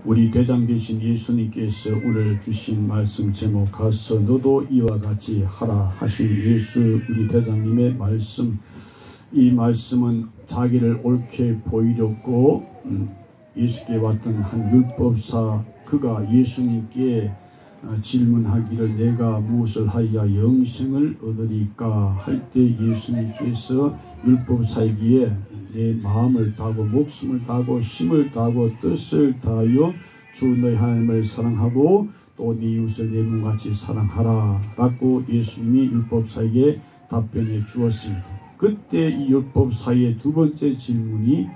우리 대장 되신 예수님께서 오늘 주신 말씀 제목 가서 너도 이와 같이 하라 하신 예수 우리 대장님의 말씀, 이 말씀은 자기를 옳게 보이려고 예수께 왔던 한 율법사, 그가 예수님께 질문하기를 내가 무엇을 하여야 영생을 얻으리까 할 때 예수님께서 율법사이기에 내 마음을 다하고 목숨을 다하고 힘을 다하고 뜻을 다하여 주 너희 하나님을 사랑하고 또 네 이웃을 내 몸같이 사랑하라 라고 예수님이 율법사에게 답변해 주었습니다. 그때 이 율법사의 두 번째 질문이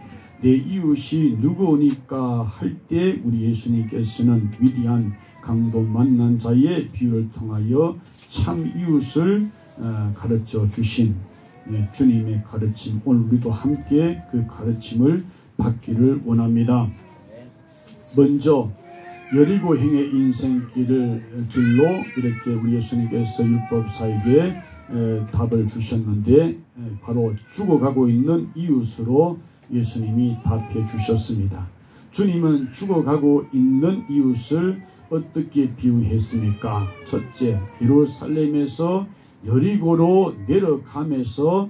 내 이웃이 누구니까 할 때 우리 예수님께서는 위대한 강도 만난 자의 비유를 통하여 참 이웃을 가르쳐 주신 주님의 가르침, 오늘 우리도 함께 그 가르침을 받기를 원합니다. 먼저 여리고행의 인생길로 이렇게 우리 예수님께서 율법사에게 답을 주셨는데 바로 죽어가고 있는 이웃으로 예수님이 답해 주셨습니다. 주님은 죽어가고 있는 이웃을 어떻게 비유했습니까? 첫째, 예루살렘에서 여리고로 내려가면서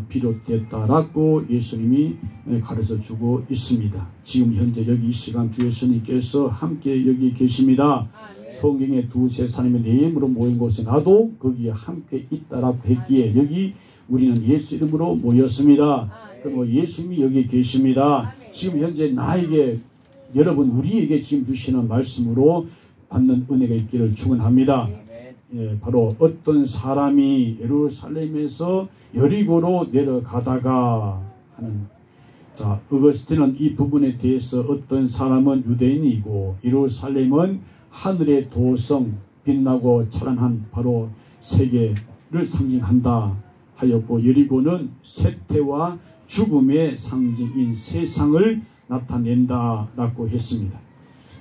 비롯됐다라고 예수님이 가르쳐주고 있습니다. 지금 현재 여기 이 시간 주 예수님께서 함께 여기 계십니다. 성경에 두세 사람이 내 이름으로 모인 곳에 나도 거기에 함께 있다라고 했기에 여기 우리는 예수 이름으로 모였습니다. 그리고 예수님이 여기 계십니다. 지금 현재 나에게, 여러분 우리에게 지금 주시는 말씀으로 받는 은혜가 있기를 축원합니다. 바로 어떤 사람이 예루살렘에서 여리고로 내려가다가 하는, 자, 어거스틴은 이 부분에 대해서 어떤 사람은 유대인이고 예루살렘은 하늘의 도성, 빛나고 찬란한 바로 세계를 상징한다 하였고, 여리고는 쇠퇴와 죽음의 상징인 세상을 나타낸다라고 했습니다.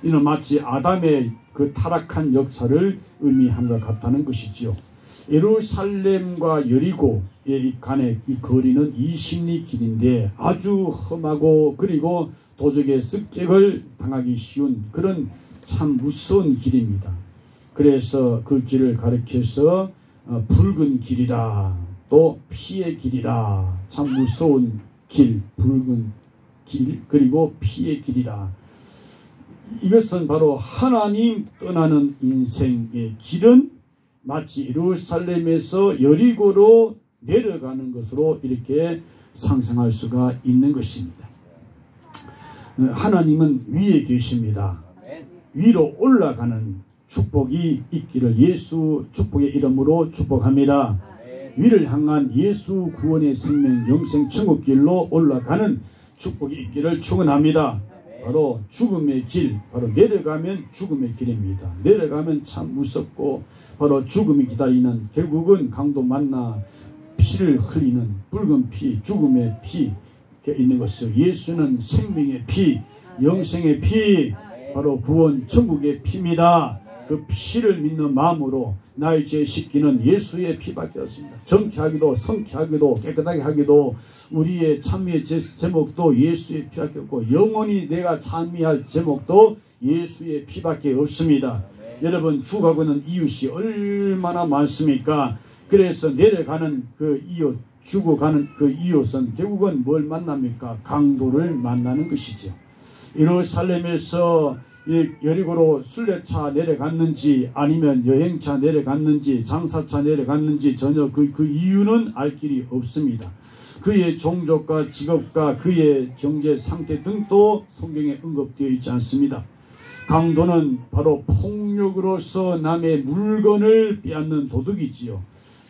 이는 마치 아담의 그 타락한 역사를 의미함과 같다는 것이지요. 예루살렘과 여리고의 간의 이 거리는 20리 길인데 아주 험하고 그리고 도적의 습격을 당하기 쉬운 그런 참 무서운 길입니다. 그래서 그 길을 가리켜서 붉은 길이라, 또 피의 길이라, 참 무서운 길, 붉은 길, 그리고 피의 길이라. 이것은 바로 하나님 떠나는 인생의 길은 마치 예루살렘에서 여리고로 내려가는 것으로 이렇게 상상할 수가 있는 것입니다. 하나님은 위에 계십니다. 위로 올라가는 축복이 있기를 예수 축복의 이름으로 축복합니다. 위를 향한 예수 구원의 생명 영생 천국길로 올라가는 축복이 있기를 축원합니다. 바로 죽음의 길, 바로 내려가면 죽음의 길입니다. 내려가면 참 무섭고 바로 죽음이 기다리는, 결국은 강도 만나 피를 흘리는 붉은 피, 죽음의 피가 있는 것이요. 예수는 생명의 피, 영생의 피, 바로 구원 천국의 피입니다. 그 피를 믿는 마음으로 나의 죄 씻기는 예수의 피밖에 없습니다. 정케하기도 성케하기도 깨끗하게 하기도 우리의 찬미의 제목도 예수의 피밖에 없고, 영원히 내가 찬미할 제목도 예수의 피밖에 없습니다. 여러분, 죽어가고 있는 이웃이 얼마나 많습니까? 그래서 내려가는 그 이웃, 죽어가는 그 이웃은 결국은 뭘 만납니까? 강도를 만나는 것이죠. 예루살렘에서 여리고로 순례차 내려갔는지 아니면 여행차 내려갔는지 장사차 내려갔는지 전혀 그 이유는 알 길이 없습니다. 그의 종족과 직업과 그의 경제 상태 등도 성경에 언급되어 있지 않습니다. 강도는 바로 폭력으로서 남의 물건을 빼앗는 도둑이지요.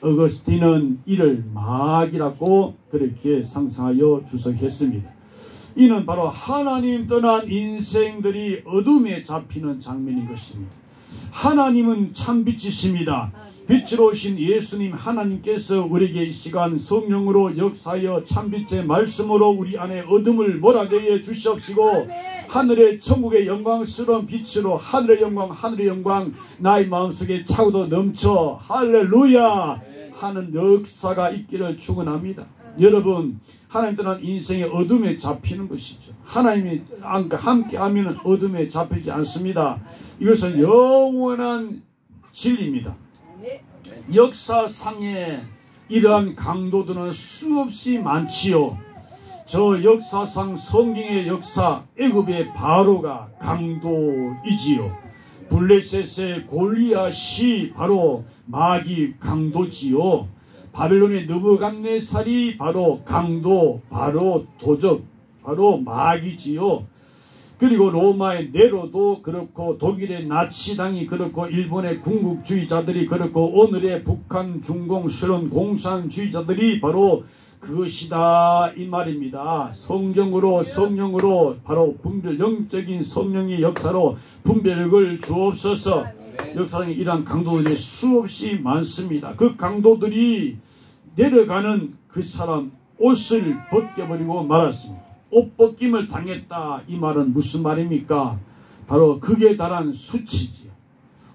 어거스틴은 이를 마귀라고 그렇게 상상하여 주석했습니다. 이는 바로 하나님 떠난 인생들이 어둠에 잡히는 장면인 것입니다. 하나님은 참빛이십니다. 빛으로 오신 예수님 하나님께서 우리에게 이 시간 성령으로 역사하여 참빛의 말씀으로 우리 안에 어둠을 몰아내어 주시옵시고, 하늘의 천국의 영광스러운 빛으로 하늘의 영광 나의 마음속에 차고도 넘쳐 할렐루야 하는 역사가 있기를 축원합니다. 여러분, 하나님 떠난 인생의 어둠에 잡히는 것이죠. 하나님이 함께 하면 어둠에 잡히지 않습니다. 이것은 영원한 진리입니다. 역사상에 이러한 강도들은 수없이 많지요. 저 역사상 성경의 역사, 애굽의 바로가 강도이지요. 블레셋의 골리앗이 바로 마귀 강도지요. 바벨론의 느부갓네살이 바로 강도, 바로 도적, 바로 마귀지요. 그리고 로마의 네로도 그렇고, 독일의 나치당이 그렇고, 일본의 군국주의자들이 그렇고, 오늘의 북한 중공 실론 공산주의자들이 바로 그것이다 이 말입니다. 성령으로 바로 분별, 영적인 성령의 역사로 분별력을 주옵소서. 역사상에 이러한 강도들이 수없이 많습니다. 그 강도들이 내려가는 그 사람 옷을 벗겨버리고 말았습니다. 옷 벗김을 당했다 이 말은 무슨 말입니까? 바로 극에 달한 수치지요.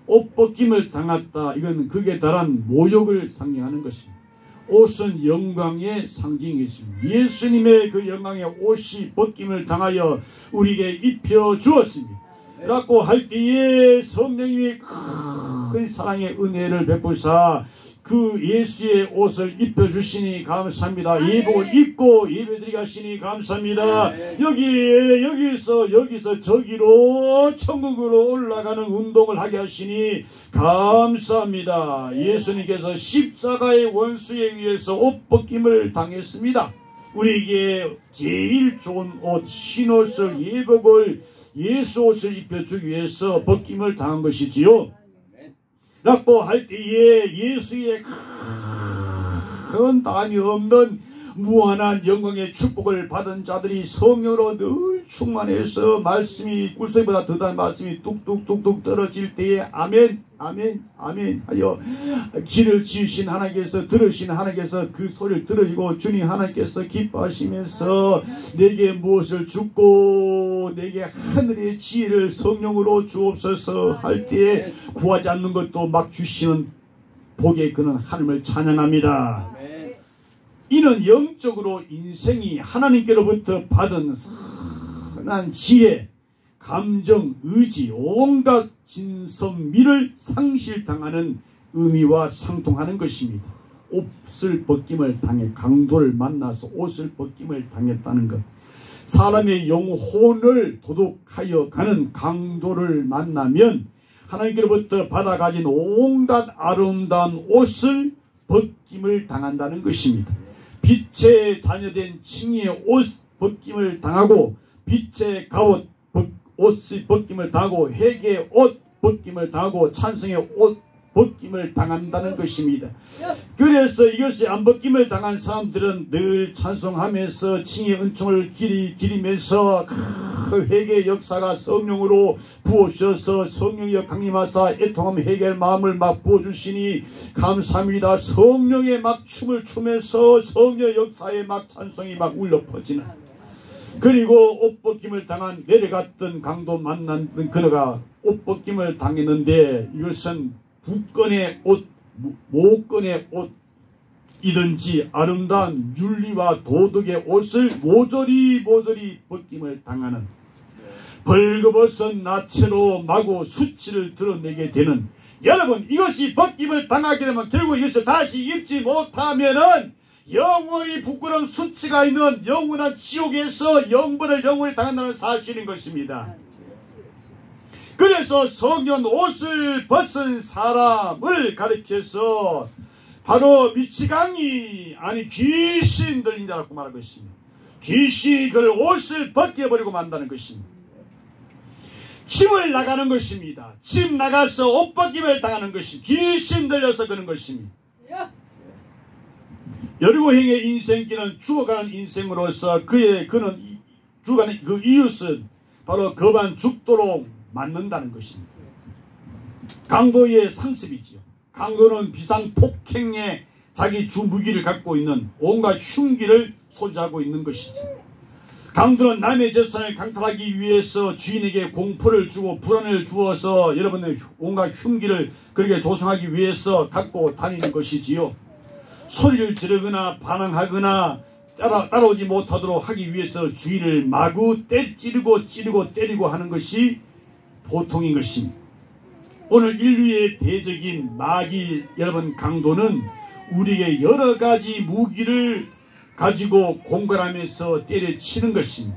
옷 벗김을 당했다, 이건 극에 달한 모욕을 상징하는 것입니다. 옷은 영광의 상징이었습니다. 예수님의 그 영광의 옷이 벗김을 당하여 우리에게 입혀 주었습니다. 라고 할 때에 성령님이 큰 사랑의 은혜를 베푸사 그 예수의 옷을 입혀주시니 감사합니다. 예복을 입고 예배드리게 하시니 감사합니다. 여기서 저기로 천국으로 올라가는 운동을 하게 하시니 감사합니다. 예수님께서 십자가의 원수에 의해서 옷 벗김을 당했습니다. 우리에게 제일 좋은 옷, 흰옷을, 예복을, 예수 옷을 입혀주기 위해서 벗김을 당한 것이지요. 라고 할 때에 예수의 큰 담이 없는 무한한 영광의 축복을 받은 자들이 성령으로 늘 충만해서 말씀이 꿀소리보다 더한 말씀이 뚝뚝뚝뚝 떨어질 때에 아멘 아멘 아멘 하여 길을 지으신 하나님께서 들으신 하나님께서 그 소리를 들으시고 주님 하나님께서 기뻐하시면서 내게 무엇을 줍고 내게 하늘의 지혜를 성령으로 주옵소서 할 때에 구하지 않는 것도 막 주시는 복에 그는 하나님을 찬양합니다. 이는 영적으로 인생이 하나님께로부터 받은 선한 지혜, 감정, 의지, 온갖 진선미를 상실당하는 의미와 상통하는 것입니다. 옷을 벗김을 당해 강도를 만나서 옷을 벗김을 당했다는 것. 사람의 영혼을 도둑하여 가는 강도를 만나면 하나님께로부터 받아가진 온갖 아름다운 옷을 벗김을 당한다는 것입니다. 빛의 자녀된 칭의의 옷 벗김을 당하고, 빛의 갑옷 옷이 벗김을 당하고, 회개의 옷 벗김을 당하고, 찬송의 옷 벗김을 당한다는 것입니다. 그래서 이것이 안 벗김을 당한 사람들은 늘 찬송하면서 칭의 은총을 기리면서 회개의 역사가 성령으로 부어주셔서 성령이 강림하사 애통함 회개할 마음을 막 부어주시니 감사합니다. 성령에 막 춤을 추면서 성령 역사에 막 찬송이 막 울려 퍼지는, 그리고 옷벗김을 당한 내려갔던 강도 만난 그녀가 옷벗김을 당했는데 이것은 부건의 옷, 모건의 옷이든지 아름다운 윤리와 도덕의 옷을 모조리 벗김을 당하는, 벌거벗은 나체로 마구 수치를 드러내게 되는, 여러분 이것이 벗김을 당하게 되면 결국 이것을 다시 입지 못하면은 영원히 부끄러운 수치가 있는 영원한 지옥에서 영벌을 영원히 당한다는 사실인 것입니다. 그래서 성경 옷을 벗은 사람을 가리켜서 바로 미치광이 아니 귀신 들린 자라고 말할 것입니다. 귀신이 그 옷을 벗겨버리고 만다는 것입니다. 집을 나가는 것입니다. 집 나가서 옷 벗김을 당하는 것이 귀신 들려서 그런 것입니다. 여리고행의 인생길은 죽어가는 인생으로서 그는 죽어가는 그 이웃은 바로 그만 죽도록 맞는다는 것입니다. 강도의 상습이지요. 강도는 비상폭행에 자기 주 무기를 갖고 있는 온갖 흉기를 소지하고 있는 것이지. 강도는 남의 재산을 강탈하기 위해서 주인에게 공포를 주고 불안을 주어서 여러분의 온갖 흉기를 그렇게 조성하기 위해서 갖고 다니는 것이지요. 소리를 지르거나 반항하거나 따라오지 못하도록 하기 위해서 주인을 마구 찌르고 때리고 하는 것이 보통인 것입니다. 오늘 인류의 대적인 마귀 여러분 강도는 우리에게 여러 가지 무기를 가지고 공갈하면서 때려치는 것입니다.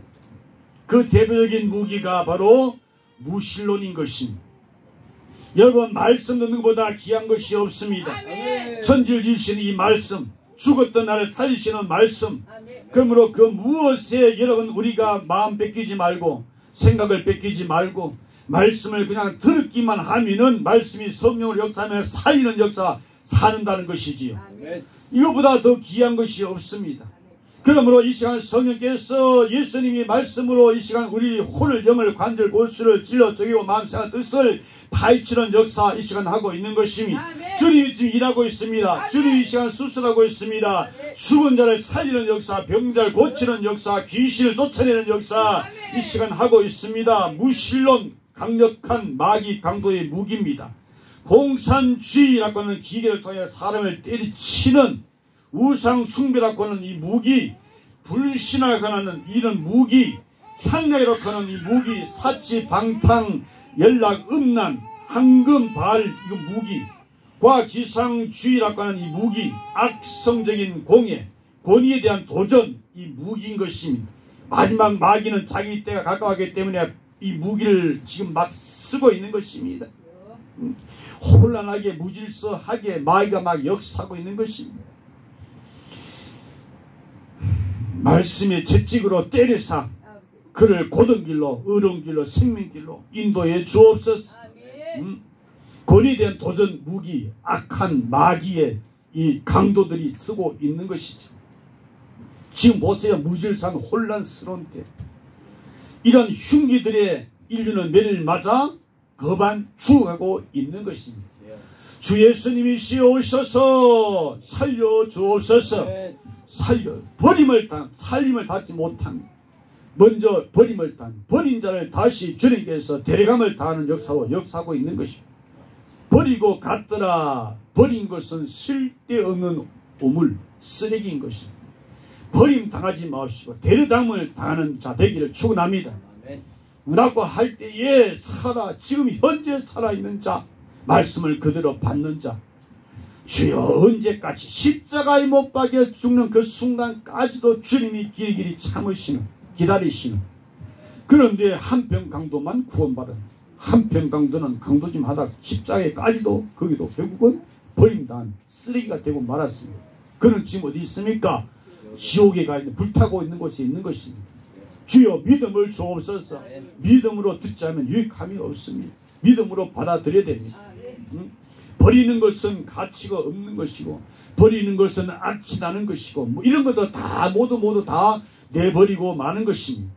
그 대표적인 무기가 바로 무신론인 것입니다. 여러분, 말씀 듣는 것보다 귀한 것이 없습니다. 아멘. 천지를 지으시는 이 말씀, 죽었던 나를 살리시는 말씀. 아멘. 그러므로 그 무엇에 여러분 우리가 마음 뺏기지 말고 생각을 뺏기지 말고 말씀을 그냥 듣기만 하면은 말씀이 성령을 역사하며 살리는 역사 사는다는 것이지요. 아멘. 이것보다 더 귀한 것이 없습니다. 그러므로 이 시간 성령께서 예수님이 말씀으로 이 시간 우리 혼을 영을 관절 골수를 찔러 쪼개고 마음 생각 뜻을 파헤치는 역사 이 시간 하고 있는 것입니다. 아멘. 주님이 지금 일하고 있습니다. 아멘. 주님이 이 시간 수술하고 있습니다. 아멘. 죽은 자를 살리는 역사, 병자를 고치는 역사, 귀신을 쫓아내는 역사 아멘. 이 시간 하고 있습니다. 무신론 강력한 마귀 강도의 무기입니다. 공산주의라고 하는 기계를 통해 사람을 때리치는 우상 숭배라고 하는 이 무기, 불신하고 하는 이런 무기, 향락이라고 하는 이 무기, 사치, 방탕, 연락, 음란, 황금, 발, 이 무기, 과지상주의라고 하는 이 무기, 악성적인 공예, 권위에 대한 도전, 이 무기인 것입니다. 마지막 마귀는 자기 때가 가까웠기 때문에 이 무기를 지금 막 쓰고 있는 것입니다. 혼란하게 무질서하게 마귀가 막 역사하고 있는 것입니다. 말씀의 채찍으로 때려서 그를 고든 길로 의로운 길로 생명길로 인도해 주옵소서. 권위에 대한 도전 무기, 악한 마귀의 이 강도들이 쓰고 있는 것이죠. 지금 보세요. 무질서한 혼란스러운 때 이런 흉기들의 인류는 매를 맞아 거반 죽어가고 있는 것입니다. 주 예수님이 오셔서 살려 주옵소서. 살려 살림을 닿지 못한 먼저 버림을 단 버린 자를 다시 주님께서 데려감을 당하는 역사하고 있는 것입니다. 버리고 갔더라. 버린 것은 쓸데없는 오물 쓰레기인 것입니다. 버림 당하지 마시고 데려감을 당하는 자 되기를 축원합니다. 라고 할 때에 지금 현재 살아있는 자, 말씀을 그대로 받는 자, 주여 언제까지 십자가에 못 박혀 죽는 그 순간까지도 주님이 길이 참으시는, 기다리시는. 그런데 한편 강도만 구원받은, 한편 강도는 강도짐 하다 십자가에까지도 거기도 결국은 버림당한 쓰레기가 되고 말았습니다. 그는 지금 어디 있습니까? 지옥에 가 있는, 불타고 있는 곳에 있는 것입니다. 주여 믿음을 주옵소서. 믿음으로 듣지 않으면 유익함이 없습니다. 믿음으로 받아들여야 됩니다. 버리는 것은 가치가 없는 것이고, 버리는 것은 악취나는 것이고, 뭐 이런 것도 다 모두 다 내버리고 마는 것입니다.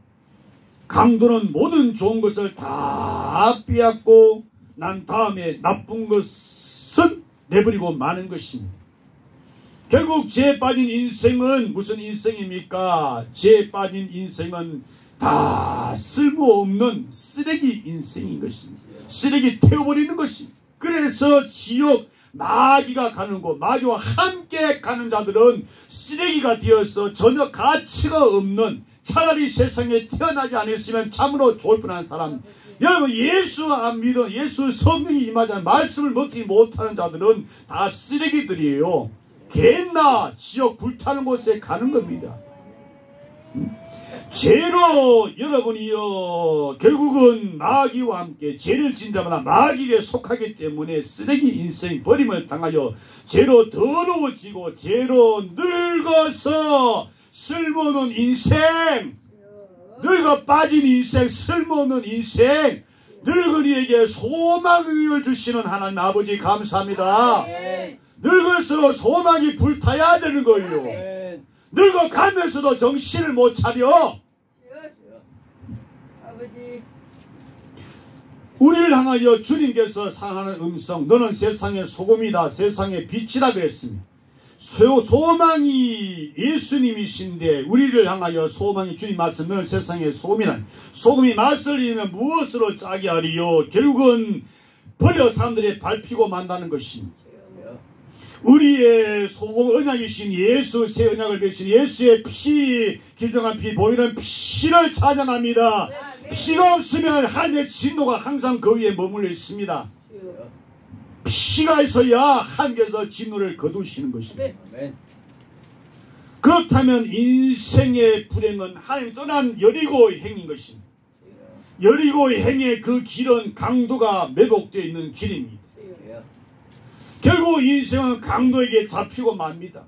강도는 모든 좋은 것을 다 빼앗고 난 다음에 나쁜 것은 내버리고 마는 것입니다. 결국 죄에 빠진 인생은 무슨 인생입니까? 죄에 빠진 인생은 다 쓸모없는 쓰레기 인생인 것입니다. 쓰레기 태워버리는 것입니다. 그래서 지옥 마귀가 가는 곳, 마귀와 함께 가는 자들은 쓰레기가 되어서 전혀 가치가 없는, 차라리 세상에 태어나지 않았으면 참으로 좋을 뻔한 사람. 여러분, 예수 안 믿어, 예수 성령이 임하지 않은 말씀을 먹지 못하는 자들은 다 쓰레기들이에요. 개나 지옥 불타는 곳에 가는 겁니다. 죄로 여러분이요, 결국은 마귀와 함께 죄를 지은 자마다 마귀에 속하기 때문에 쓰레기 인생 버림을 당하여 죄로 더러워지고 죄로 늙어서 쓸모없는 인생, 늙어 빠진 인생, 쓸모없는 인생, 늙은이에게 소망을 주시는 하나님 아버지 감사합니다. 늙을수록 소망이 불타야 되는 거예요. 늙어가면서도 정신을 못 차려. 우리를 향하여 주님께서 상하는 음성, 너는 세상의 소금이다, 세상의 빛이다 그랬습니다. 소망이 예수님이신데 우리를 향하여 소망이 주님 말씀, 너는 세상의 소금이란, 소금이 맛을 잃으면 무엇으로 짜게 하리요? 결국은 버려 사람들이 밟히고 만다는 것입니다. 우리의 소공 언약이신 예수, 새 언약을 맺으신 예수의 피, 길정한 피, 보이는 피를 찬양합니다. 피가 없으면 하나님의 진노가 항상 그 위에 머물러 있습니다. 피가 있어야 하나님께서 진노를 거두시는 것입니다. 그렇다면 인생의 불행은 하나님 떠난 여리고 행인 것입니다. 여리고 행의 그 길은 강도가 매복되어 있는 길입니다. 결국 인생은 강도에게 잡히고 맙니다.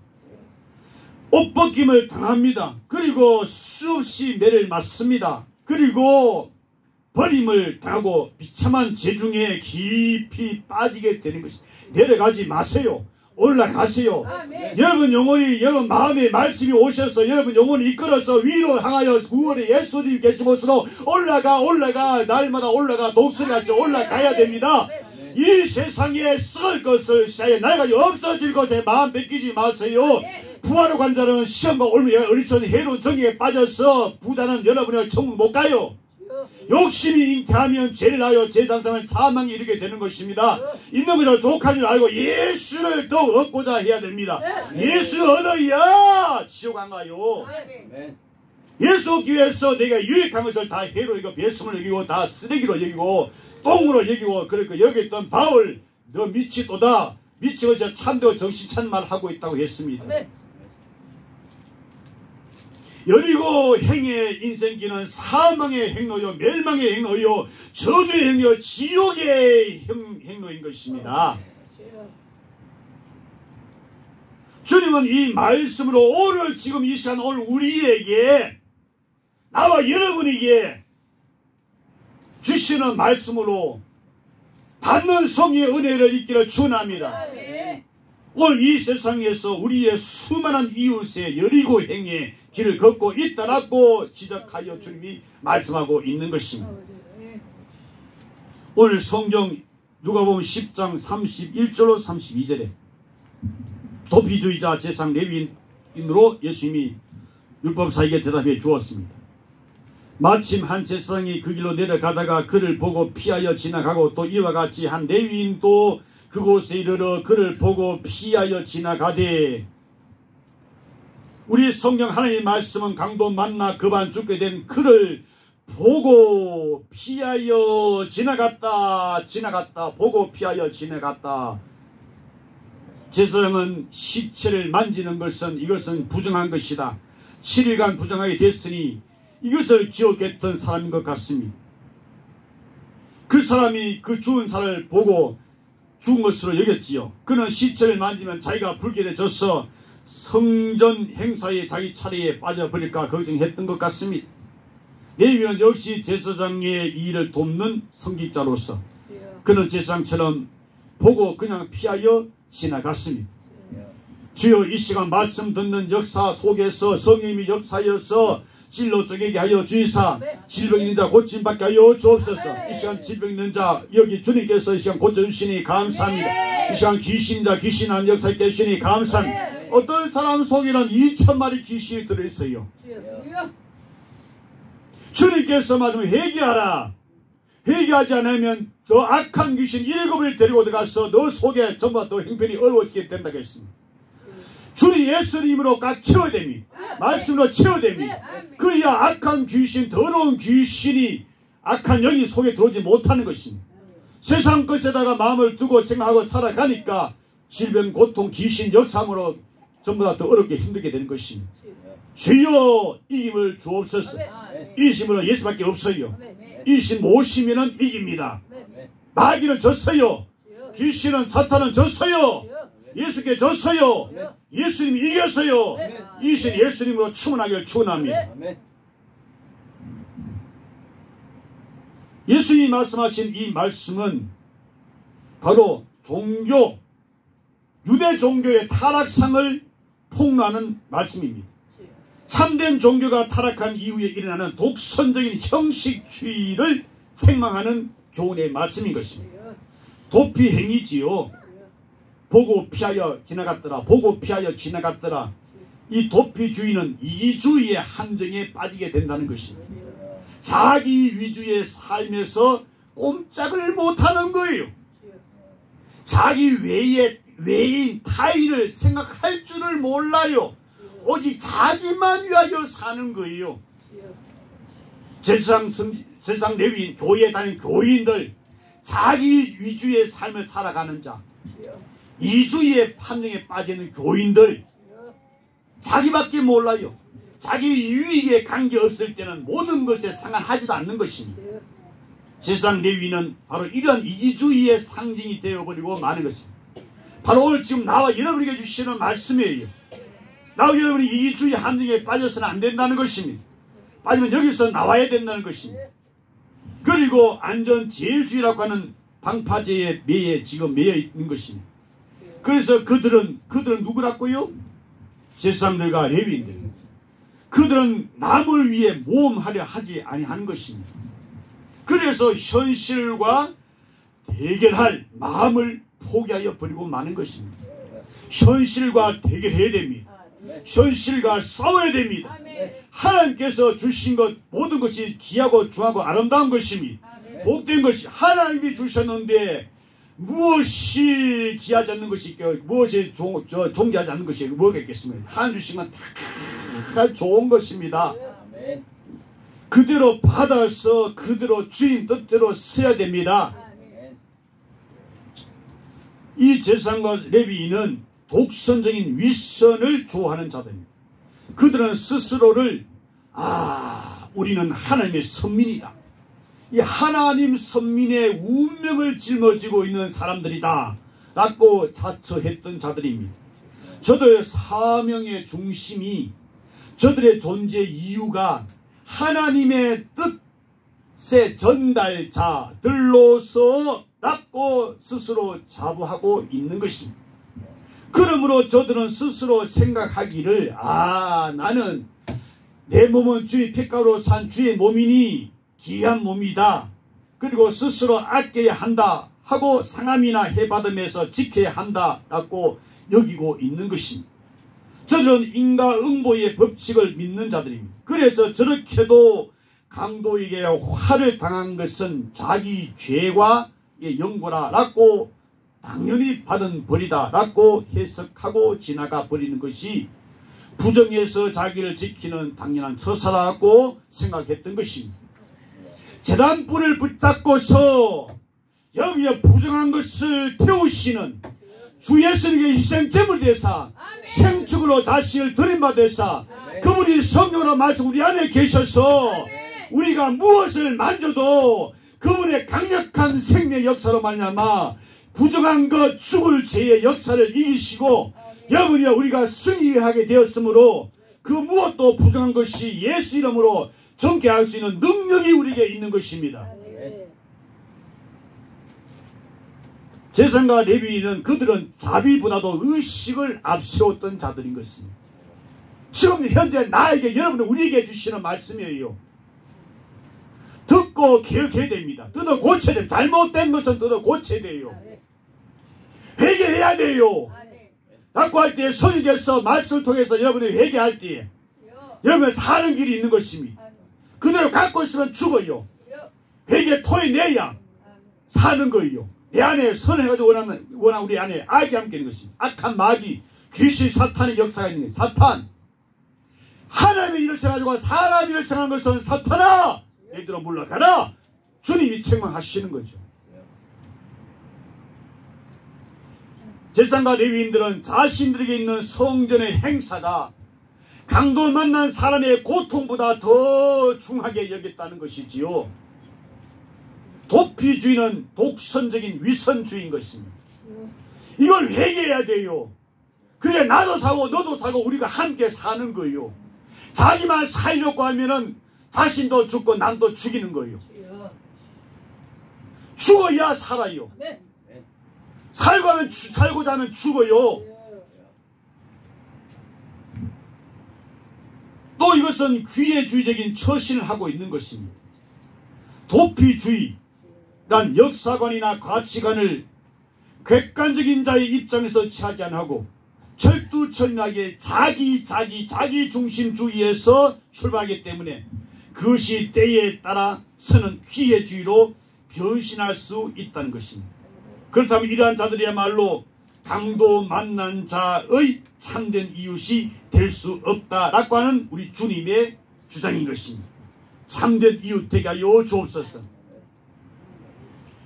옷벗김을 당합니다. 그리고 수없이 매를 맞습니다. 그리고 버림을 당하고 비참한 재중에 깊이 빠지게 되는 것입니다. 내려가지 마세요. 올라가세요. 여러분 영혼이, 여러분 마음에 말씀이 오셔서 여러분 영혼이 이끌어서 위로 향하여 구원의 예수님 계신 곳으로 올라가 날마다 올라가 독수리같이 올라가야 됩니다. 이 세상에 썩을 것을 시야에 날까지 없어질 것에 마음 뺏기지 마세요. 부하로 간 자는 시험과 어리석은 해로운 정의에 빠져서 부자는 여러분의 천국 못 가요. 욕심이 잉태하면 죄를 하여 죄장상은 사망에 이르게 되는 것입니다. 있는 것을 족한 줄 알고 예수를 더 얻고자 해야 됩니다. 예수 얻어야 지옥 안 가요. 예수 얻기 위해서 내가 유익한 것을 다 해로 여기고 배송을 여기고 다 쓰레기로 여기고 똥으로 여기고 그러니까 여기 있던 바울 너 미치도다. 미치고서 참되고 정신 찬 말 하고 있다고 했습니다. 여리고 행의 인생길은 사망의 행로요 멸망의 행로요 저주의 행로요 지옥의 행로인 것입니다. 주님은 이 말씀으로 오늘 지금 이 시간 오늘 우리에게 나와 여러분에게 주시는 말씀으로 받는 성령의 은혜를 있기를 축원합니다. 오늘 이 세상에서 우리의 수많은 이웃의 여리고 행의 길을 걷고 있다라고 지적하여 주님이 말씀하고 있는 것입니다. 오늘 성경 누가복음 10장 31절로 32절에 도피주의자 제상 레위인으로 예수님이 율법사에게 대답해 주었습니다. 마침 한 제사장이 그 길로 내려가다가 그를 보고 피하여 지나가고 또 이와 같이 한 레위인도 그곳에 이르러 그를 보고 피하여 지나가되 우리 성경 하나님의 말씀은 강도 만나 그만 죽게 된 그를 보고 피하여 지나갔다 보고 피하여 지나갔다. 제사장은 시체를 만지는 것은 이것은 부정한 것이다. 7일간 부정하게 됐으니 이것을 기억했던 사람인 것 같습니다. 그 사람이 그 죽은 사람을 보고 죽은 것으로 여겼지요. 그는 시체를 만지면 자기가 불결해져서 성전 행사에 자기 차례에 빠져버릴까 걱정했던 것 같습니다. 레위인은 역시 제사장의 일을 돕는 성직자로서 그는 제사장처럼 보고 그냥 피하여 지나갔습니다. 주여 이 시간 말씀 듣는 역사 속에서 성령님이 역사여서 진로 쪼개게 하여 주이사 질병 있는 자 고침받게 하여 주옵소서. 이 시간 질병 있는 자 여기 주님께서 이 시간 고쳐주시니 감사합니다. 이 시간 귀신 있는 자 귀신한 역사에 계시니 감사합니다. 어떤 사람 속에는 2,000마리 귀신이 들어있어요. 주님께서 말하면 회개하라. 회개하지 않으면 더 악한 귀신 7을 데리고 들어가서 너 속에 전부 더 형편이 어려워지게 된다고 했습니다. 주님 예수님으로 꽉 채워야 됩니다. 말씀으로 채워야 됩니다. 그래야 악한 귀신, 더러운 귀신이 악한 영이 속에 들어오지 못하는 것입니다. 세상 것에다가 마음을 두고 생각하고 살아가니까 질병, 고통, 귀신, 역삼으로 전부 다 더 어렵게 힘들게 되는 것입니다. 주여 이김을 주옵소서. 이기심은 예수밖에 없어요. 이기심 모시면 이깁니다. 마귀는 졌어요. 귀신은 사탄은 졌어요. 예수께 졌어요. 예수님이 이겼어요. 이신 예수님으로 충만하기를 축원합니다. 예수님이 말씀하신 이 말씀은 바로 종교, 유대 종교의 타락상을 폭로하는 말씀입니다. 참된 종교가 타락한 이후에 일어나는 독선적인 형식주의를 책망하는 교훈의 말씀인 것입니다. 도피행위지요. 보고 피하여 지나갔더라. 보고 피하여 지나갔더라. 이 도피주의는 이기주의의 함정에 빠지게 된다는 것입니다. 자기 위주의 삶에서 꼼짝을 못하는 거예요. 자기 외에 외인 타인을 생각할 줄을 몰라요. 오직 자기만 위하여 사는 거예요. 세상 레위인, 교회에 다니는 교인들, 자기 위주의 삶을 살아가는 자, 이주의 판정에 빠지는 교인들, 자기밖에 몰라요. 자기 유익에 관계없을 때는 모든 것에 상관하지도 않는 것입니다. 세상 레위는 바로 이런 이기주의의 상징이 되어버리고 마는 것입니다. 바로 오늘 지금 나와 여러분에게 주시는 말씀이에요. 나와 여러분이 이기주의 함정에 빠져서는 안 된다는 것입니다. 빠지면 여기서 나와야 된다는 것입니다. 그리고 안전제일주의라고 하는 방파제의 매에 지금 매여 있는 것입니다. 그래서 그들은 누구라고요? 제사장들과 레위인들. 그들은 남을 위해 모험하려 하지 아니하는 것입니다. 그래서 현실과 대결할 마음을 포기하여 버리고 마는 것입니다. 현실과 대결해야 됩니다. 현실과 싸워야 됩니다. 하나님께서 주신 것 모든 것이 귀하고 중하고 아름다운 것입니다. 복된 것이 하나님이 주셨는데 무엇이 귀하지 않는 것이 있고 무엇이 존귀하지 않는 것이 뭐가 있겠습니까? 하나님 주신 건 다 좋은 것입니다. 그대로 받아서 그대로 주인 뜻대로 써야 됩니다. 이 제사장과 레위인은 독선적인 위선을 좋아하는 자들입니다. 그들은 스스로를 우리는 하나님의 선민이다. 이 하나님 선민의 운명을 짊어지고 있는 사람들이다 라고 자처했던 자들입니다. 저들의 사명의 중심이, 저들의 존재 이유가 하나님의 뜻의 전달자들로서 라고 스스로 자부하고 있는 것입니다. 그러므로 저들은 스스로 생각하기를 나는 내 몸은 주의 핏가루로 산 주의 몸이니 귀한 몸이다. 그리고 스스로 아껴야 한다 하고 상함이나 해받으면서 지켜야 한다 라고 여기고 있는 것입니다. 저들은 인과응보의 법칙을 믿는 자들입니다. 그래서 저렇게도 강도에게 화를 당한 것은 자기 죄와 연고라 라고 당연히 받은 벌이다 라고 해석하고 지나가 버리는 것이 부정해서 자기를 지키는 당연한 처사라고 생각했던 것입니다. 제단불을 붙잡고서 여기에 부정한 것을 태우시는 주 예수님의 희생제물이 되사 생축으로 자신을 드림받으사 그분이 성령으로 말씀 우리 안에 계셔서 우리가 무엇을 만져도 그분의 강력한 생명의 역사로 말미암아 부정한 것 죽을 죄의 역사를 이기시고 여러분이여 우리가 승리하게 되었으므로 그 무엇도 부정한 것이 예수 이름으로 정케할 수 있는 능력이 우리에게 있는 것입니다. 제사장과 레위인은 그들은 자비보다도 의식을 앞세웠던 자들인 것입니다. 지금 현재 나에게 여러분 우리에게 주시는 말씀이에요. 듣고 개혁해야 됩니다. 뜯어 고쳐야 됩니다. 잘못된 것은 뜯어 고쳐야 돼요. 회개해야 돼요. 라고 할 때 성령께서 말씀을 통해서 여러분이 회개할 때 여러분이 사는 길이 있는 것입니다. 그대로 갖고 있으면 죽어요. 회개 토해내야 사는 거예요. 내 안에 선해가지고 원하는 우리 안에 악이 함께 있는 것입니다. 악한 마귀, 귀신, 사탄의 역사가 있는 거예요. 사탄. 하나님의 일을 써가지고 사람 일을 써가는 것은 사탄아! 얘들아 물러가라! 주님이 책망하시는 거죠. 제사장과 레위인들은 자신들에게 있는 성전의 행사가 강도 만난 사람의 고통보다 더 중하게 여겼다는 것이지요. 도피주의는 독선적인 위선주의인 것입니다. 이걸 회개해야 돼요. 그래 나도 살고 너도 살고 우리가 함께 사는 거예요. 자기만 살려고 하면은 자신도 죽고 남도 죽이는 거예요. 죽어야 살아요. 살고자 하면 죽어요. 또 이것은 귀회주의적인 처신을 하고 있는 것입니다. 도피주의란 역사관이나 가치관을 객관적인 자의 입장에서 취하지 않고 철두철미하게 자기 중심주의에서 출발하기 때문에 그것이 때에 따라 서는 귀회주의로 변신할 수 있다는 것입니다. 그렇다면 이러한 자들이야말로 강도 만난 자의 참된 이웃이 될 수 없다라고 하는 우리 주님의 주장인 것입니다. 참된 이웃 되게 하여 주옵소서.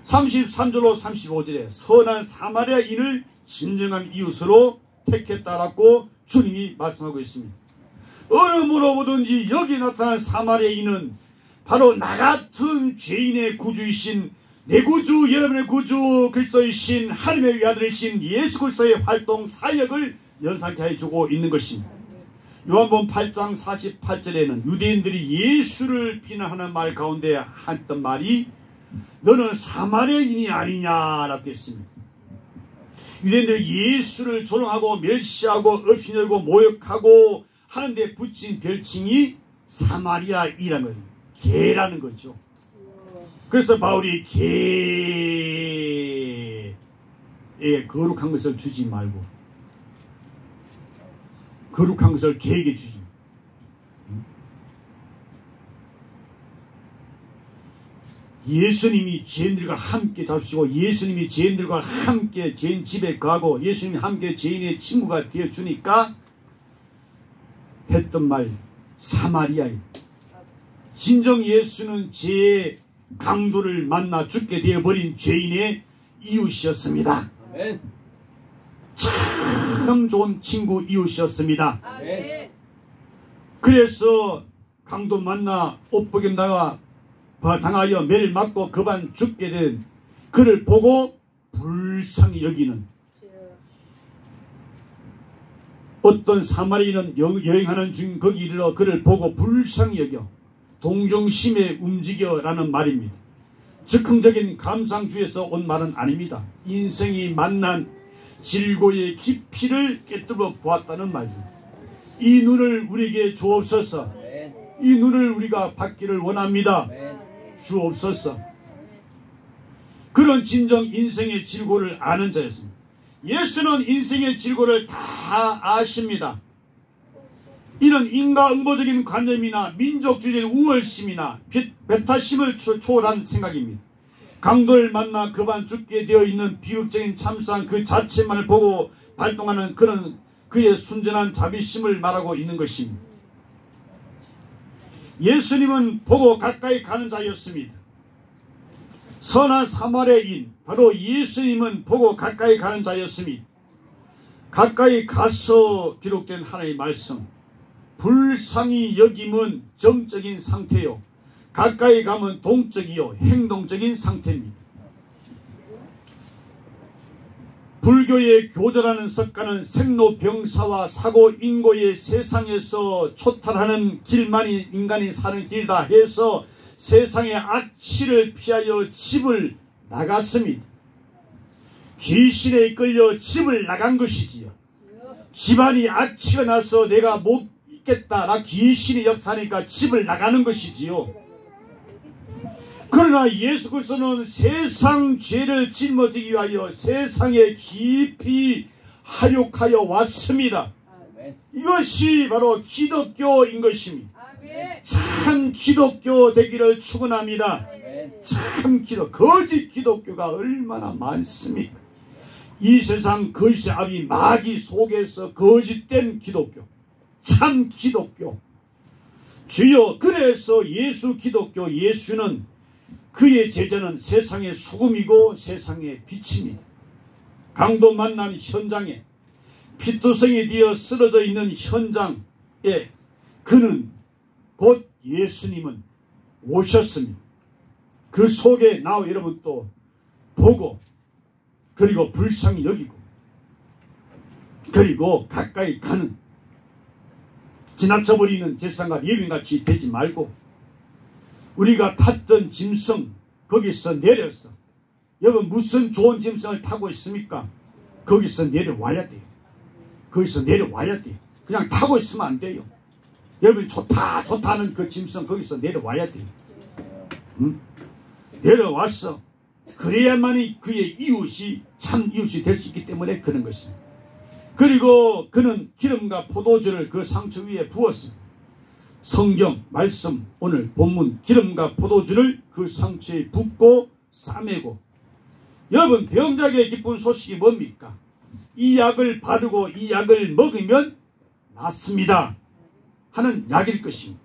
33절로 35절에 선한 사마리아인을 진정한 이웃으로 택했다라고 주님이 말씀하고 있습니다. 어느 무로보든지 여기 나타난 사마리아인은 바로 나 같은 죄인의 구주이신 내 구주, 여러분의 구주 그리스도이신 하나님의 외아들이신 예수 그리스도의 활동 사역을 연상케 해주고 있는 것입니다. 요한복음 8장 48절에는 유대인들이 예수를 비난하는 말 가운데 했던 말이 너는 사마리아인이 아니냐라고 했습니다. 유대인들이 예수를 조롱하고 멸시하고 업신여기고 모욕하고 하는데 붙인 별칭이 사마리아인이라는 거예요. 개라는 거죠. 그래서 바울이 개에 거룩한 것을 주지 말고 거룩한 것을 개에게 주지. 예수님이 죄인들과 함께 잡수시고 예수님이 죄인들과 함께 죄인 집에 가고 예수님이 함께 죄인의 친구가 되어주니까 했던 말 사마리아인. 진정 예수는 죄의 강도를 만나 죽게 되어버린 죄인의 이웃이었습니다. 아멘. 참 좋은 친구 이웃이었습니다. 아멘. 그래서 강도 만나 옷벗김 당하여 매를 맞고 그만 죽게 된 그를 보고 불쌍히 여기는 어떤 사마리아인은 여행하는 중 거기 이르러 그를 보고 불쌍히 여겨 동정심에 움직여라는 말입니다. 즉흥적인 감상주에서 온 말은 아닙니다. 인생이 만난 질고의 깊이를 깨뜨려 보았다는 말입니다. 이 눈을 우리에게 주옵소서. 이 눈을 우리가 받기를 원합니다. 주옵소서. 그런 진정 인생의 질고를 아는 자였습니다. 예수는 인생의 질고를 다 아십니다. 이런 인과응보적인 관념이나 민족주의적인 우월심이나 배타심을 초월한 생각입니다. 강도를 만나 그만 죽게 되어 있는 비극적인 참상 그 자체만을 보고 발동하는 그런 그의 순전한 자비심을 말하고 있는 것입니다. 예수님은 보고 가까이 가는 자였습니다. 선한 사마리아인 바로 예수님은 보고 가까이 가는 자였습니다. 가까이 가서 기록된 하나님의 말씀 불쌍히 여김은 정적인 상태요 가까이 가면 동적이요 행동적인 상태입니다. 불교의 교절하는 석가는 생로병사와 사고인고의 세상에서 초탈하는 길만이 인간이 사는 길이다 해서 세상의 악취를 피하여 집을 나갔습니다. 귀신에 이끌려 집을 나간 것이지요. 집안이 악취가 나서 내가 못 있겠다. 나 귀신이 역사니까 집을 나가는 것이지요. 그러나 예수 그리스도는 세상 죄를 짊어지기 위하여 세상에 깊이 하육하여 왔습니다. 이것이 바로 기독교인 것입니다. 참 기독교 되기를 축원합니다. 참 거짓 기독교가 얼마나 많습니까? 이 세상 거짓의 아비 마귀 속에서 거짓된 기독교, 참 기독교. 주여, 그래서 예수 기독교 예수는 그의 제자는 세상의 소금이고 세상의 빛입니다. 강도 만난 현장에 피투성이 되어 쓰러져 있는 현장에 그는 곧 예수님은 오셨습니다. 그 속에 나와 여러분 또 보고 그리고 불쌍히 여기고 그리고 가까이 가는 지나쳐버리는 제사장과 예비인같이 되지 말고 우리가 탔던 짐승 거기서 내려서 여러분 무슨 좋은 짐승을 타고 있습니까? 거기서 내려와야 돼요. 거기서 내려와야 돼요. 그냥 타고 있으면 안 돼요. 여러분 좋다는 그 짐승 거기서 내려와야 돼요. 응? 내려와서 그래야만이 그의 이웃이 참 이웃이 될 수 있기 때문에 그런 것입니다. 그리고 그는 기름과 포도주를 그 상처 위에 부었습니다. 성경 말씀 오늘 본문 기름과 포도주를 그 상처에 붓고 싸매고 여러분 병자에게 기쁜 소식이 뭡니까? 이 약을 바르고 이 약을 먹으면 낫습니다 하는 약일 것입니다.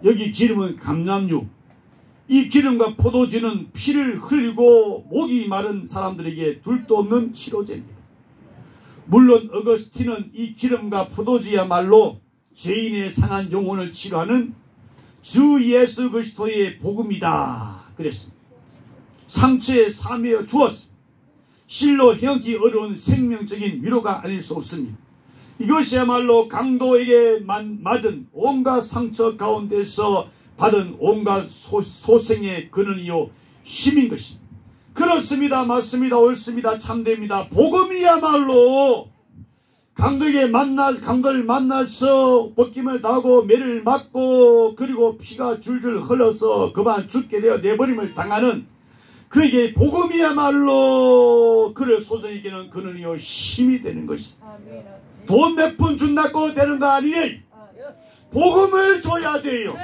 여기 기름은 감람유, 이 기름과 포도주는 피를 흘리고 목이 마른 사람들에게 둘도 없는 치료제입니다. 물론 어거스틴은 이 기름과 포도주야말로 죄인의 상한 영혼을 치료하는 주 예수 그리스도의 복음이다 그랬습니다. 상처에 사매어 주었습니다. 실로 헤어지기 어려운 생명적인 위로가 아닐 수 없습니다. 이것이야말로 강도에게 맞은 온갖 상처 가운데서 받은 온갖 소생의 근원이요 힘인 것입니다. 그렇습니다. 맞습니다. 옳습니다. 참됩니다. 복음이야말로 강도를 만나서 벗김을 당하고 매를 맞고 그리고 피가 줄줄 흘러서 그만 죽게 되어 내버림을 당하는 그에게 복음이야말로 그를 소생에게는 근원이요 힘이 되는 것입니다. 돈 몇 푼 준다고 되는 거 아니에요. 복음을 줘야 돼요.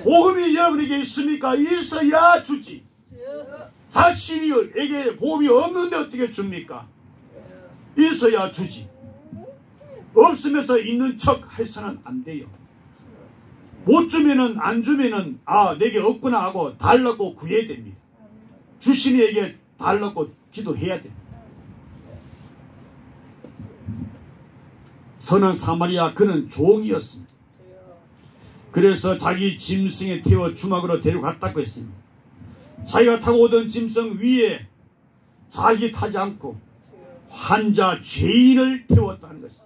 복음이 여러분에게 있습니까? 있어야 주지. 자신이에게 복음이 없는데 어떻게 줍니까? 있어야 주지. 없으면서 있는 척 해서는 안 돼요. 못 주면은 안 주면은 내게 없구나 하고 달라고 구해야 됩니다. 주신 이에게 달라고 기도해야 됩니다. 선한 사마리아 그는 종이었습니다. 그래서 자기 짐승에 태워 주막으로 데려갔다고 했습니다. 자기가 타고 오던 짐승 위에 자기 타지 않고 환자 죄인을 태웠다는 것입니다.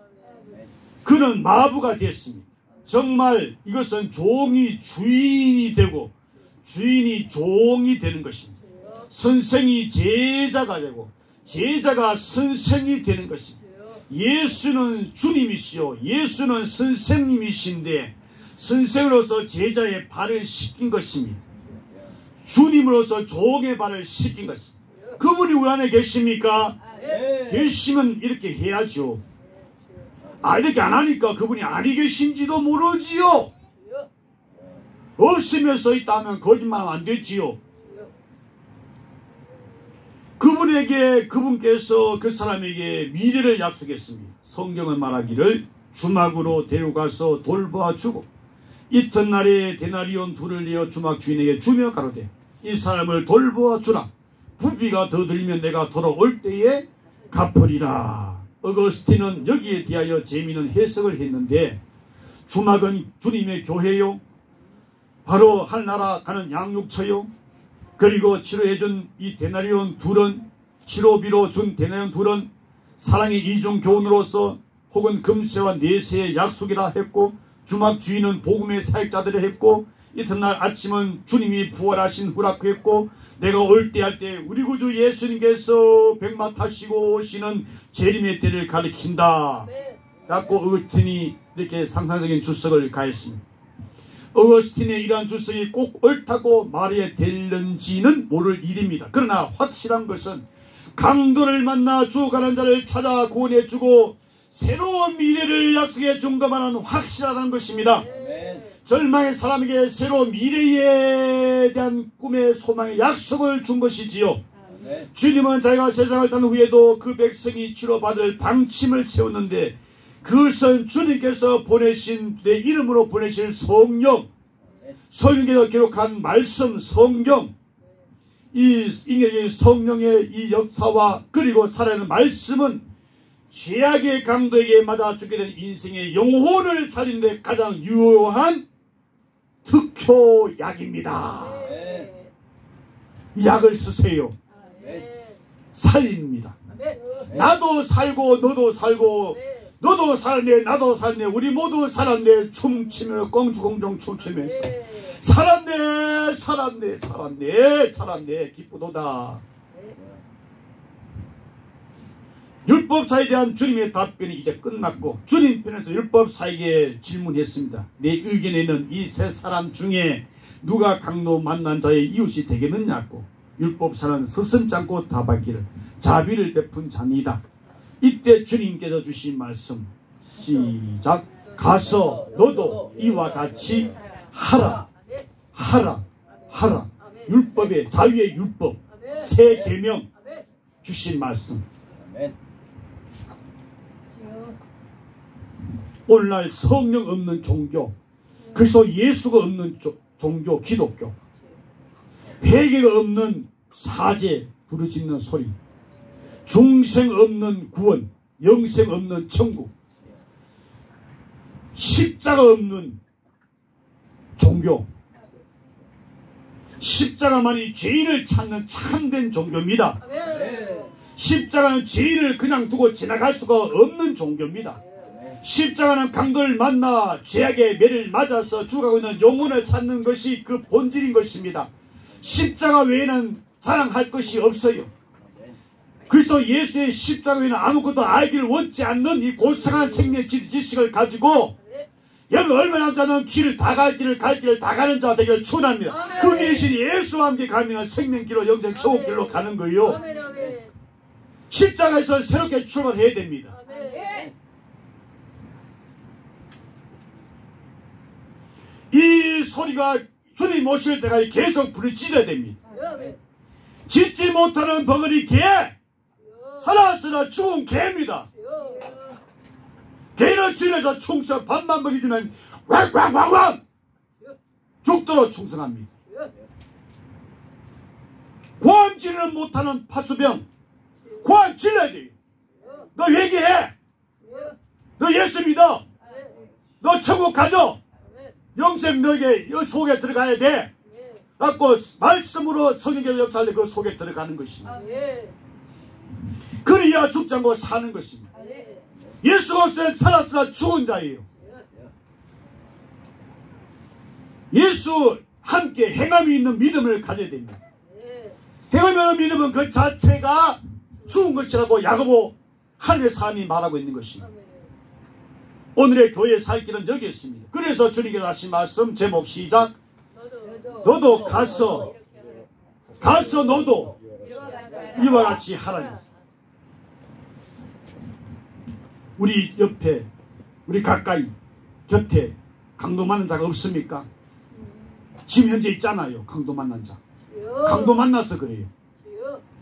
그는 마부가 됐습니다. 정말 이것은 종이 주인이 되고 주인이 종이 되는 것입니다. 선생이 제자가 되고 제자가 선생이 되는 것입니다. 예수는 주님이시요 예수는 선생님이신데 선생으로서 제자의 발을 씻긴 것입니다. 주님으로서 종의 발을 씻긴 것입니다. 그분이 우리 안에 계십니까? 계시면 이렇게 해야죠. 이렇게 안 하니까 그분이 아니 계신지도 모르지요. 없으면서 있다면 거짓말하면 안 되지요. 그분께서 그 사람에게 미래를 약속했습니다. 성경은 말하기를 주막으로 데려가서 돌보아주고 이튿날에 데나리온 둘을 내어 주막 주인에게 주며 가로되 이 사람을 돌보아주라. 부비가 더 들면 내가 돌아올 때에 갚으리라. 어거스틴은 여기에 대하여 재미있는 해석을 했는데 주막은 주님의 교회요, 바로 하늘나라 가는 양육처요, 그리고 치료해준 이 데나리온 둘은 치료비로 준 데나리온 둘은 사랑의 이중 교훈으로서 혹은 금세와 내세의 약속이라 했고 주막 주인은 복음의 사역자들을 했고 이튿날 아침은 주님이 부활하신 후라고 했고 내가 올 때 할 때 우리 구주 예수님께서 백마 타시고 오시는 재림의 때를 가리킨다 라고 어거스틴이 이렇게 상상적인 주석을 가했습니다. 어거스틴의 이러한 주석이 꼭 옳다고 말해야 될는지는 모를 일입니다. 그러나 확실한 것은 강도를 만나 죽어가는 자를 찾아 구원해주고 새로운 미래를 약속해 준 것만은 확실하다는 것입니다. 절망의 사람에게 새로운 미래에 대한 꿈의 소망의 약속을 준 것이지요. 주님은 자기가 세상을 떠난 후에도 그 백성이 치료받을 방침을 세웠는데 그것은 주님께서 보내신 내 이름으로 보내신 성령, 성령께서 기록한 말씀 성경, 이 인격의 성령의 이 역사와 그리고 살아있는 말씀은 죄악의 강도에게 맞아 죽게 된 인생의 영혼을 살리는 데 가장 유효한 특효약입니다. 이 약을 쓰세요. 살립니다. 나도 살고 너도 살고 너도 살았네 나도 살았네 우리 모두 살았네 춤추며 공주공종 춤추면서 살았네 살았네 살았네 살았네 기쁘도다. 율법사에 대한 주님의 답변이 이제 끝났고 주님 편에서 율법사에게 질문했습니다. 내 의견에는 이 세 사람 중에 누가 강도 만난 자의 이웃이 되겠느냐고. 율법사는 서슴지 않고 답하기를 자비를 베푼 자니다. 이때 주님께서 주신 말씀 시작. 가서 너도 이와 같이 하라 하라 하라. 율법의 자유의 율법 새 계명 주신 말씀. 오늘날 성령 없는 종교, 그리스도 예수가 없는 종교, 기독교, 회개가 없는 사제, 부르짖는 소리, 중생 없는 구원, 영생 없는 천국, 십자가 없는 종교, 십자가만이 죄인을 찾는 참된 종교입니다. 십자가는 죄인을 그냥 두고 지나갈 수가 없는 종교입니다. 십자가는 강도를 만나 죄악의 매를 맞아서 죽어가고 있는 영혼을 찾는 것이 그 본질인 것입니다. 십자가 외에는 자랑할 것이 없어요. 그리스도 예수의 십자가 외에는 아무것도 알기를 원치 않는 이 고상한 생명 지식을 가지고 여러분 얼마 남지 않은 길을 다 갈 길을 다 가는 자 되기를 축원합니다. 그 길이신 예수와 함께 가면 생명길로 영생 천국길로 가는 거예요. 십자가에서 새롭게 출발해야 됩니다. 이 소리가 주님 오실 때까지 계속 부르짖어야 됩니다. 짖지 못하는 벙어리 개, 살았으나 죽은 개입니다. 개는 주인에서 충성, 밥만 먹여주면 왕왕왕왕 죽도록 충성합니다. 고함질을 못하는 파수병, 고함질러야 돼요. 너 회개해. 너 예수 믿어. 너 천국 가져. 영생 너에게 속에 들어가야 돼. 라고 말씀으로 성령께서 역사할 때 그 속에 들어가는 것입니다. 그래야 죽지 않고 사는 것입니다. 예수가 없으면 살았으나 죽은 자예요. 예수 함께 행함이 있는 믿음을 가져야 됩니다. 행함이 있는 믿음은 그 자체가 죽은 것이라고 야고보 하나님의 사람이 말하고 있는 것입니다. 오늘의 교회의 살 길은 여기 있습니다. 그래서 주님께서 하신 말씀 제목 시작. 너도 가서 너도 이와 같이 하라. 우리 옆에, 우리 가까이, 곁에 강도 만난 자가 없습니까? 지금 현재 있잖아요. 강도 만난 자. 강도 만나서 그래요.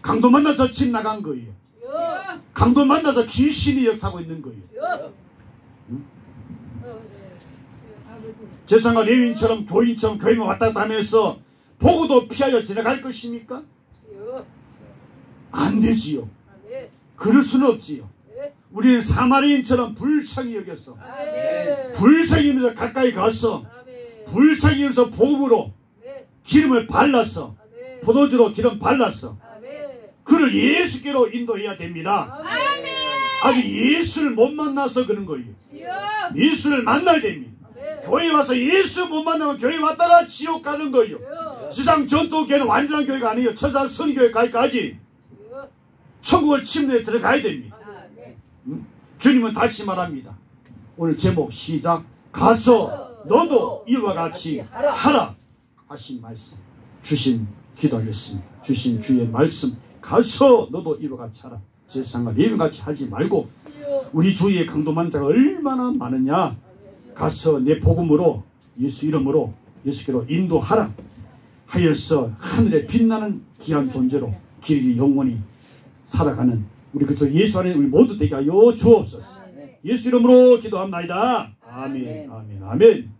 강도 만나서 집 나간 거예요. 강도 만나서 귀신이 역사하고 있는 거예요. 제사장과 레위인처럼 교인처럼 교회만 왔다 갔다 하면서 보고도 피하여 지나갈 것입니까? 안 되지요. 그럴 수는 없지요. 우리는 사마리인처럼 불쌍히 여겼어. 불쌍히 여기면서 가까이 가서 불쌍히 여기면서 복음으로 기름을 발랐어. 포도주로 기름 발랐어. 그를 예수께로 인도해야 됩니다. 아직 예수를 못 만나서 그런 거예요. 예수를 만나야 됩니다. 교회에 와서 예수 못 만나면 교회 왔다가 지옥 가는 거예요. 세상 전도교회는 완전한 교회가 아니에요. 천사 선교회 가기까지 천국을 침례에 들어가야 됩니다. 주님은 다시 말합니다. 오늘 제목 시작. 가서 너도 이와 같이 하라 하신 말씀 주신 기도하겠습니다. 주신 주의 말씀 가서 너도 이와 같이 하라. 세상과 레위같이 하지 말고 우리 주위에 강도만 자가 얼마나 많으냐. 가서 내 복음으로 예수 이름으로 예수께로 인도하라 하여서 하늘에 빛나는 귀한 존재로 길이 영원히 살아가는 우리 그리스도 예수 안에 우리 모두 되게 하여 주옵소서. 예수 이름으로 기도합나이다. 아멘, 아멘, 아멘.